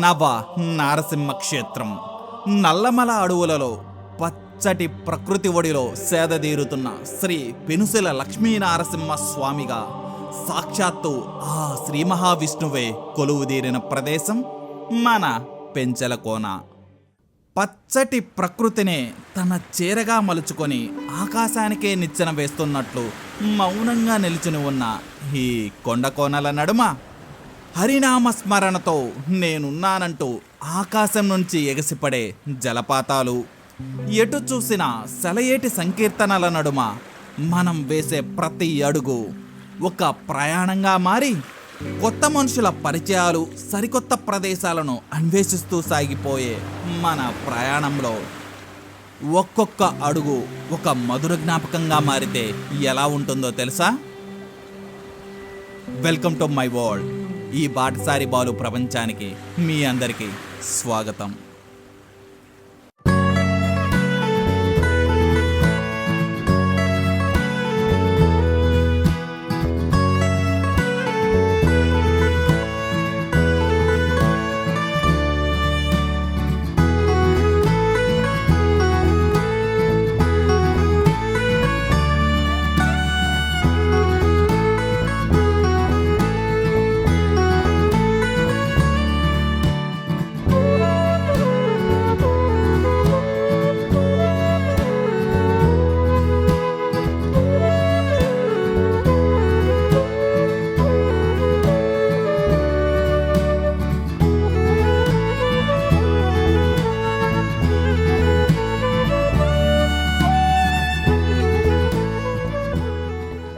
నవ నారసింహ క్షేత్రం. నల్లమల అడవులలో పచ్చటి ప్రకృతి ఒడిలో సేదదీరుతున్న శ్రీ పెనుసల లక్ష్మీనారసింహ స్వామిగా సాక్షాత్తు ఆ శ్రీ మహావిష్ణువే కొలువుదీరిన ప్రదేశం మన పెంచలకోన. పచ్చటి ప్రకృతినే తన చీరగా మలుచుకొని ఆకాశానికే నిచ్చెన వేస్తున్నట్లు మౌనంగా నిలిచిన ఉన్న ఈ కొండకోనల నడుమ హరినామస్మరణతో నేనున్నానంటూ ఆకాశం నుంచి ఎగసిపడే జలపాతాలు, ఎటు చూసిన సెలయేటి సంకీర్తనల నడుమ మనం వేసే ప్రతి అడుగు ఒక ప్రయాణంగా మారి కొత్త మనుషుల పరిచయాలు, సరికొత్త ప్రదేశాలను అన్వేషిస్తూ సాగిపోయే మన ప్రయాణంలో ఒక్కొక్క అడుగు ఒక మధుర జ్ఞాపకంగా మారితే ఎలా ఉంటుందో తెలుసా? Welcome to my world. ఈ బాటసారి బాలు ప్రపంచానికి మీ అందరికీ స్వాగతం.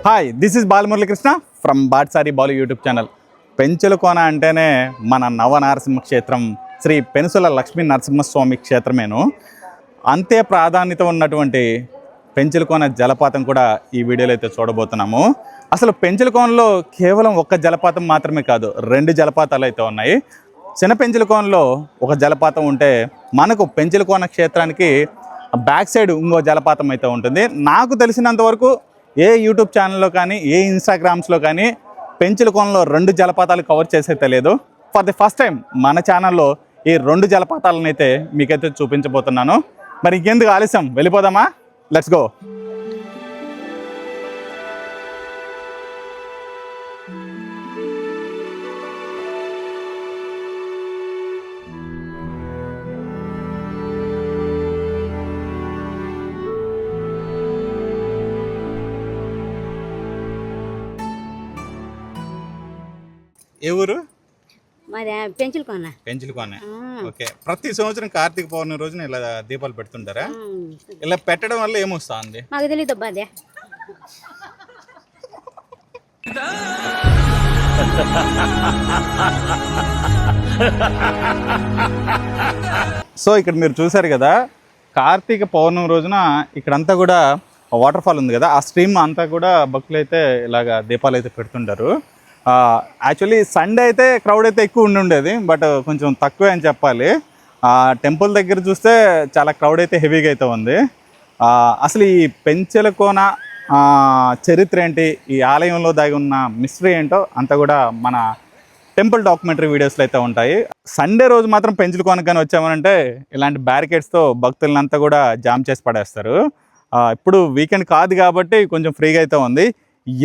Hi, this is Balamuralikrishna from Batasari Balu YouTube channel. Penchalakona అంటేనే మన నవనారసింహ క్షేత్రం శ్రీ పెనుసల లక్ష్మీ నరసింహస్వామి క్షేత్రమేను. అంతే ప్రాధాన్యత ఉన్నటువంటి పెంచలకోన జలపాతం కూడా ఈ వీడియోలో అయితే చూడబోతున్నాము. అసలు పెంచలకోనలో కేవలం ఒక్క జలపాతం మాత్రమే కాదు, 2 జలపాతాలు అయితే ఉన్నాయి. చిన్న పెంచలకోనలో ఒక జలపాతం ఉంటే మనకు పెంచలకోన క్షేత్రానికి బ్యాక్ సైడ్ ఇంకో జలపాతం అయితే ఉంటుంది. నాకు తెలిసినంత వరకు ఏ యూట్యూబ్ ఛానల్లో కానీ ఏ ఇన్స్టాగ్రామ్స్లో కానీ పెంచలకోనలో 2 జలపాతాలు కవర్ చేసైతే లేదు. ఫర్ ది ఫస్ట్ టైం మన ఛానల్లో ఈ 2 జలపాతాలను అయితే మీకైతే చూపించబోతున్నాను. మరి ఇంకెందుకు ఆలస్యం, వెళ్ళిపోదామా? Let's go. ఏ ఊరు? మరి పెంచులుకోన. పెంచలకోన. ఓకే. ప్రతి సంవత్సరం కార్తీక పౌర్ణమి రోజున ఇలా దీపాలు పెడుతుంటారా? ఇలా పెట్టడం వల్ల ఏమొస్తుంది? మాకు తెలియదు అబ్బా అదే. సో ఇక్కడ మీరు చూసారు కదా, కార్తీక పౌర్ణమి రోజున ఇక్కడంతా కూడా వాటర్ ఫాల్ ఉంది కదా, ఆ స్ట్రీమ్ అంతా కూడా భక్తులు అయితే ఇలాగా దీపాలు అయితే పెడుతుంటారు. యాక్చువల్లీ సండే అయితే క్రౌడ్ అయితే ఎక్కువ ఉండేది, బట్ కొంచెం తక్కువే అని చెప్పాలి. టెంపుల్ దగ్గర చూస్తే చాలా క్రౌడ్ అయితే హెవీగా అయితే ఉంది. అసలు ఈ పెంచలకోన చరిత్ర ఏంటి, ఈ ఆలయంలో దాగి ఉన్న మిస్టరీ ఏంటో అంతా కూడా మన టెంపుల్ డాక్యుమెంటరీ వీడియోస్లో అయితే ఉంటాయి. సండే రోజు మాత్రం పెంచలకోనకు కానీ వచ్చామనంటే ఇలాంటి బ్యారికేడ్స్తో భక్తులంతా కూడా జామ్ చేసి పడేస్తారు. ఇప్పుడు వీకెండ్ కాదు కాబట్టి కొంచెం ఫ్రీగా అయితే ఉంది.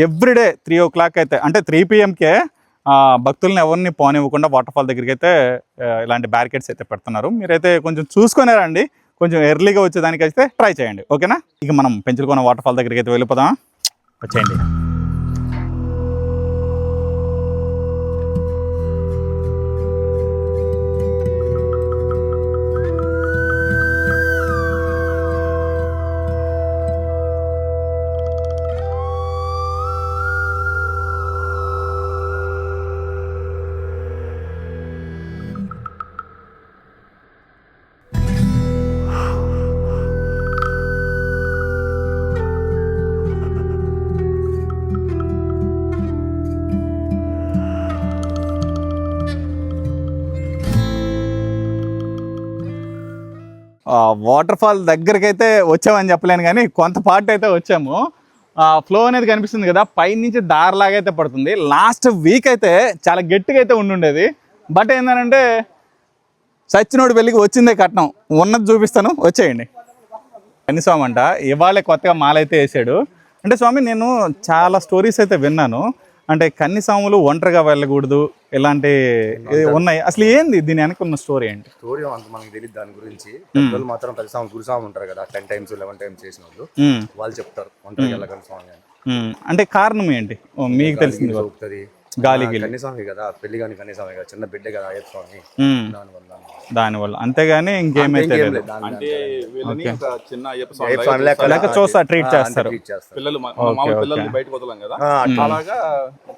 ఎవ్రీడే 3 o'clock అయితే, అంటే 3 PMకే భక్తులను ఎవరిని పోనివ్వకుండా వాటర్ ఫాల్ దగ్గరికి అయితే ఇలాంటి బ్యారికేడ్స్ అయితే పెడుతున్నారు. మీరైతే కొంచెం చూసుకునే రండి, కొంచెం ఎర్లీగా వచ్చేదానికి అయితే ట్రై చేయండి, ఓకేనా? ఇక మనం పెంచలకోన వాటర్ ఫాల్ దగ్గరికి అయితే వెళ్ళిపోదామా? వచ్చేయండి. వాటర్ ఫాల్ దగ్గరికి అయితే వచ్చామని చెప్పలేను, కానీ కొంత పార్ట్ అయితే వచ్చాము. ఫ్లో అనేది కనిపిస్తుంది కదా, పైనుంచి దారిలాగా అయితే పడుతుంది. లాస్ట్ వీక్ అయితే చాలా గట్టిగా అయితే ఉండుండేది. బట్ ఏంటంటే సచ్చినోడి పెళ్ళికి వచ్చిందే కట్నం, ఉన్నది చూపిస్తాను, వచ్చేయండి. కన్నిస్వామి అంట ఇవాళే కొత్తగా మాలైతే వేసాడు. అంటే స్వామి నేను చాలా స్టోరీస్ అయితే విన్నాను, అంటే కన్నిస్వాములు ఒంటరిగా వెళ్ళకూడదు ఇలాంటి ఉన్నాయి. అసలు ఏంది దీని వెనకున్న స్టోరీ ఏంటి? స్టోరీ అంత మనకి తెలియదు దాని గురించి. పెద్దలు మాత్రం ప్రతి స్వామి గురుస్వామి ఉంటారు కదా, 10 times 11 times చేసిన వాళ్ళు చెప్తారు ఒంటరిగా వెళ్ళకండి స్వామి అని. అంటే కారణం ఏంటి మీకు తెలిసింది? గాలి కన్నిస్వామి కదా, పెళ్లి కానీ కన్నిస్వామి కదా, చిన్న బిడ్డ కదా అయ్యప్ప స్వామి, దానివల్ల అంతేగాని ఇంకేమైతే లేదు. అంటే వీళ్ళని ఒక చిన్న అయ్యప్ప అయ్యప్ప స్వామి స్వామి లెక్క లేక చూస్తా ట్రీట్ చేస్తారు. పిల్లలు మామూలు పిల్లల్ని బయటకు వదలం కదా, అలాగా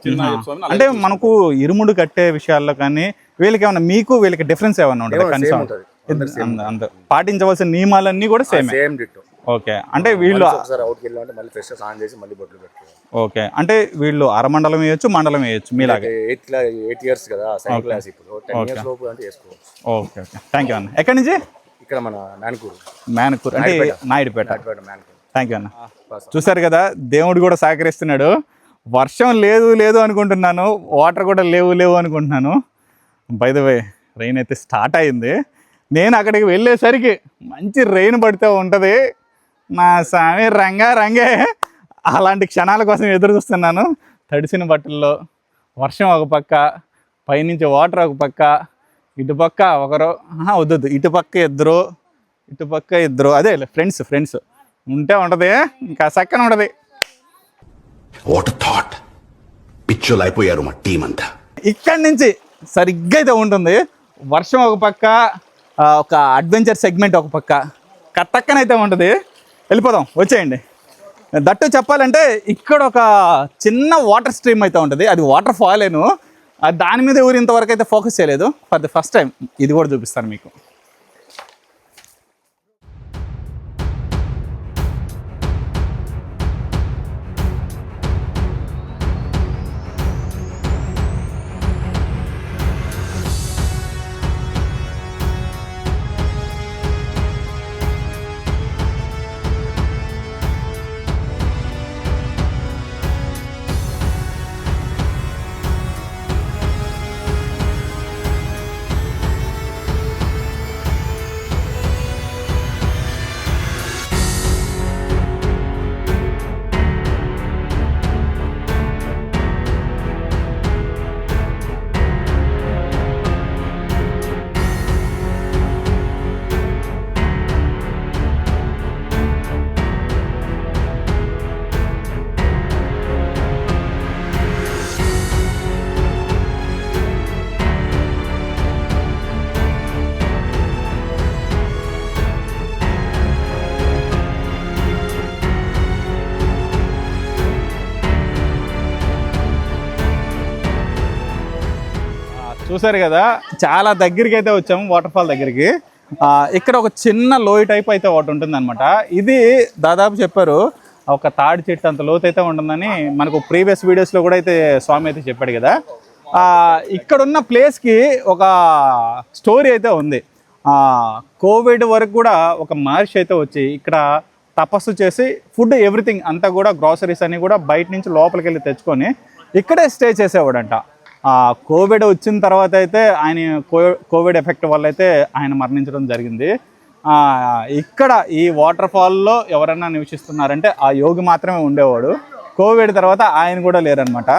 చిన్న అయ్యప్ప స్వామిని అంటే మనకు ఇరుముడు కట్టే విషయాల్లో కానీ వీళ్ళకి ఏమన్నా వీళ్ళకి డిఫరెన్స్ ఏమన్నా ఉంటుంది? కనీసం పాటించవలసిన నియమాలన్నీ కూడా సేమ్. Same ditto. ఓకే, అంటే వీళ్ళు ఒకసారి అవుట్కి వెళ్ళాలంటే మళ్ళీ ఫ్రెష్ స్నానం చేసి మళ్ళీ బొట్లు పెట్టుకోవాలి. ఓకే, అంటే వీళ్ళు అరమండలం వేయొచ్చు, మండలం వేయొచ్చు మీలాగే. 8 years కదా సెకండ్ క్లాస్, ఇప్పుడు 10 years లోపు అంటే వేసుకోవచ్చు. ఓకే ఓకే, థ్యాంక్ యూ అన్న. ఎక్కడి నుంచి? ఇక్కడ మన మేనకూరు అంటే నాయుడుపేట. మ్యాన్కూర్. థ్యాంక్ యూ అన్న. చూసారు కదా, దేవుడు కూడా సహకరిస్తున్నాడు. వర్షం లేదు అనుకుంటున్నాను, వాటర్ కూడా లేవు అనుకుంటున్నాను. బై ద వే రెయిన్ అయితే స్టార్ట్ అయింది. నేను అక్కడికి వెళ్ళేసరికి మంచి రెయిన్ పడితే ఉంటుంది. నా స్వామి రంగే అలాంటి క్షణాల కోసం ఎదురు చూస్తున్నాను. తడిసిన బట్టల్లో వర్షం ఒక పక్క, పైనుంచి వాటర్ ఒక పక్క, ఇటుపక్క ఒకరు, వద్దు ఇటుపక్క ఇద్దరు అదే ఫ్రెండ్స్ ఉంటే ఉంటుంది, ఇంకా చక్కన ఉంటుంది. వాట్ థాట్, పిచ్చోలు అయిపోయారు మా టీం అంతా. ఇక్కడి నుంచి సరిగ్గా అయితే ఉంటుంది. వర్షం ఒక పక్క, ఒక అడ్వెంచర్ సెగ్మెంట్ ఒక పక్క, కట్టక్కనైతే ఉంటుంది. వెళ్ళిపోదాం, వచ్చేయండి. దట్టు చెప్పాలంటే ఇక్కడ ఒక చిన్న వాటర్ స్ట్రీమ్ అయితే ఉంటుంది, అది వాటర్ ఫాలేను. దాని మీద ఎవరు ఇంతవరకు అయితే ఫోకస్ చేయలేదు. ఫర్ ది ఫస్ట్ టైం ఇది కూడా చూపిస్తాను మీకు. చూసారు కదా, చాలా దగ్గరికి అయితే వచ్చాము వాటర్ ఫాల్ దగ్గరికి. ఇక్కడ ఒక చిన్న లోయ టైప్ అయితే ఒకటి ఉంటుంది అనమాట. ఇది దాదాపు చెప్పారు ఒక తాడి చెట్టు అంత లోతు అయితే ఉంటుందని మనకు ప్రీవియస్ వీడియోస్లో కూడా అయితే స్వామి అయితే చెప్పాడు కదా. ఇక్కడున్న ప్లేస్కి ఒక స్టోరీ అయితే ఉంది. కోవిడ్ వరకు కూడా ఒక మహర్షి అయితే వచ్చి ఇక్కడ తపస్సు చేసి ఫుడ్ ఎవ్రీథింగ్ అంతా కూడా గ్రాసరీస్ అన్ని కూడా బయట నుంచి లోపలికి వెళ్ళి తెచ్చుకొని ఇక్కడే స్టే చేసేవాడంట. కోవిడ్ వచ్చిన తర్వాత అయితే ఆయన కోవిడ్ ఎఫెక్ట్ వల్ల అయితే ఆయన మరణించడం జరిగింది. ఇక్కడ ఈ వాటర్ ఫాల్లో ఎవరైనా నివసిస్తున్నారంటే ఆ యోగి మాత్రమే ఉండేవాడు. కోవిడ్ తర్వాత ఆయన కూడా లేరనమాట.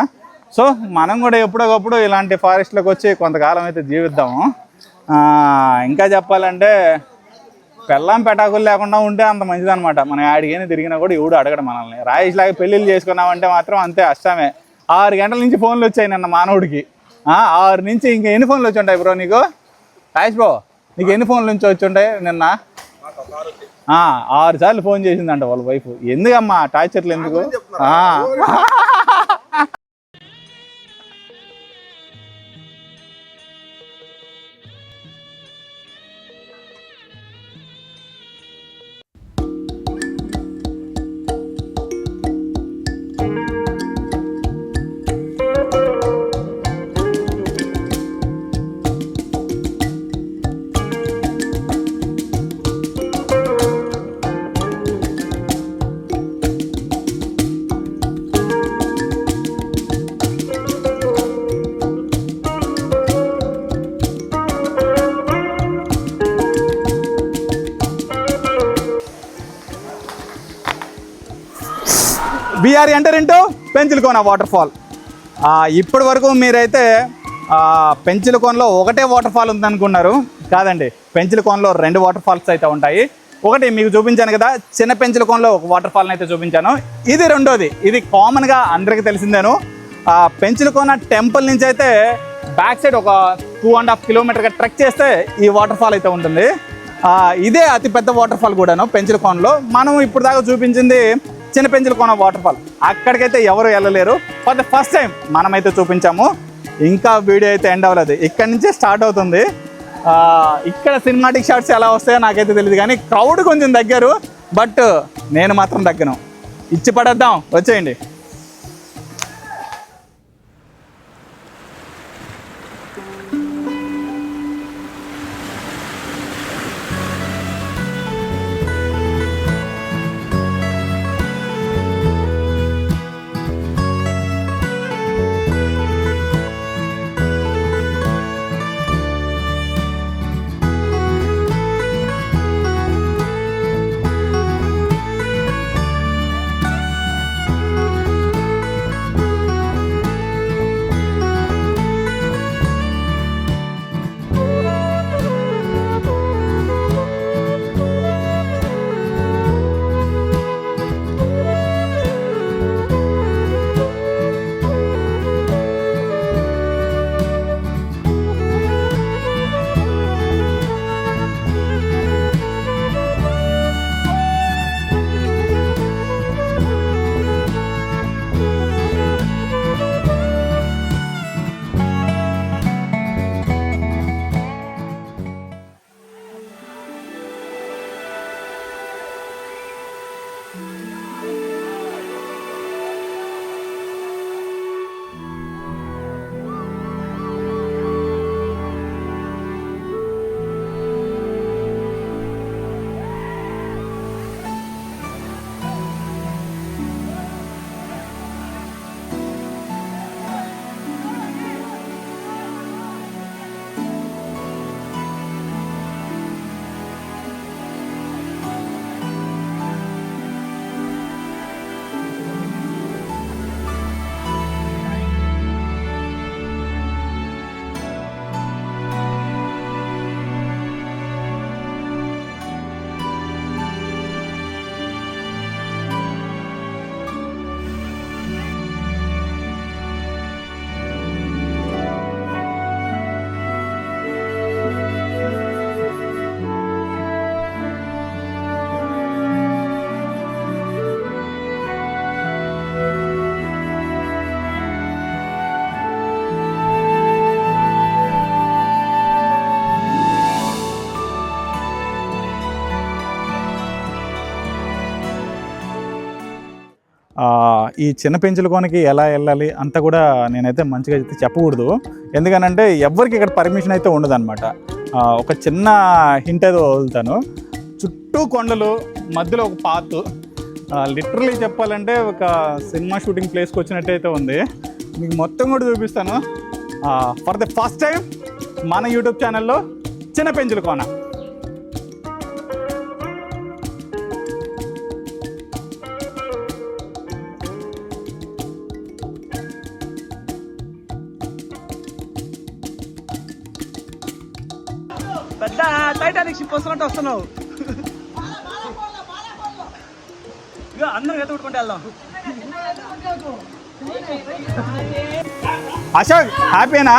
సో మనం కూడా ఎప్పుడొకప్పుడు ఇలాంటి ఫారెస్ట్లోకి వచ్చి కొంతకాలం అయితే జీవిద్దాము. ఇంకా చెప్పాలంటే పెళ్ళాం పెటాకులు లేకుండా ఉంటే అంత మంచిదనమాట. మనం ఆడికైనా తిరిగినా కూడా ఎవడు అడగడు మనల్ని. రాయేష్ లాగా పెళ్ళిళ్ళు చేసుకున్నామంటే మాత్రం అంతే అష్టమే. 6 గంటల నుంచి ఫోన్లు వచ్చాయి నిన్న మానవుడికి. 6 నుంచి ఇంకా ఎన్ని ఫోన్లు వచ్చి ఉంటాయి బ్రో నీకు? రాయేష్ బ్రో నీకు ఎన్ని ఫోన్ల నుంచి వచ్చి ఉంటాయి నిన్న? 6 సార్లు ఫోన్ చేసిందంట వాళ్ళ వైఫ్. ఎందుకమ్మా టార్చర్లు ఎందుకు? We are enter into Penchalakona waterfall. ఇప్పటి వరకు మీరైతే పెంచులకోనలో ఒకటే వాటర్ ఫాల్ ఉందనుకున్నారు. కాదండి, పెంచులకోనలో 2 వాటర్ ఫాల్స్ అయితే ఉంటాయి. ఒకటి మీకు చూపించాను కదా, చిన్న పెంచులకోనలో ఒక వాటర్ ఫాల్ని అయితే చూపించాను. ఇది రెండోది, ఇది కామన్గా అందరికీ తెలిసిందేను. పెంచులకోన టెంపుల్ నుంచి అయితే బ్యాక్ సైడ్ ఒక 2.5 కిలోమీటర్గా ట్రెక్ చేస్తే ఈ వాటర్ ఫాల్ అయితే ఉంటుంది. ఇదే అతిపెద్ద వాటర్ ఫాల్ కూడాను పెంచులకోనలో. మనం ఇప్పుడు దాకా చూపించింది చిన్న పెంచులకోన వాటర్ ఫాల్, అక్కడికైతే ఎవరు వెళ్ళలేరు. ఫర్ ద ఫస్ట్ టైం మనమైతే చూపించాము. ఇంకా వీడియో అయితే ఎండ్ అవ్వలేదు, ఇక్కడి నుంచే స్టార్ట్ అవుతుంది. ఇక్కడ సినిమాటిక్ షాట్స్ ఎలా వస్తాయో నాకైతే తెలియదు, కానీ క్రౌడ్ కొంచెం దగ్గర, బట్ నేను మాత్రం దగ్గను. ఇచ్చి పడేద్దాం, వచ్చేయండి. ఈ చిన్న పెంచులకోనకి ఎలా వెళ్ళాలి అంతా కూడా నేనైతే మంచిగా అయితే చెప్పకూడదు. ఎందుకనంటే ఎవరికి ఇక్కడ పర్మిషన్ అయితే ఉండదన్నమాట. ఒక చిన్న హింట్ అయితే వదులుతాను. చుట్టూ కొండలు, మధ్యలో ఒక పాత్. లిటరలీ చెప్పాలంటే ఒక సినిమా షూటింగ్ ప్లేస్కి వచ్చినట్టయితే ఉంది. మీకు మొత్తం కూడా చూపిస్తాను. ఫర్ ద ఫస్ట్ టైం మన యూట్యూబ్ ఛానల్లో చిన్న పెంచులకోన. పెద్ద టైటానిక్ షిప్ వస్తున్నట్టు వస్తున్నావు. అందరం ఎత్త కొట్టుకుంటూ వెళ్దాం. అశోక్ హ్యాపీనా?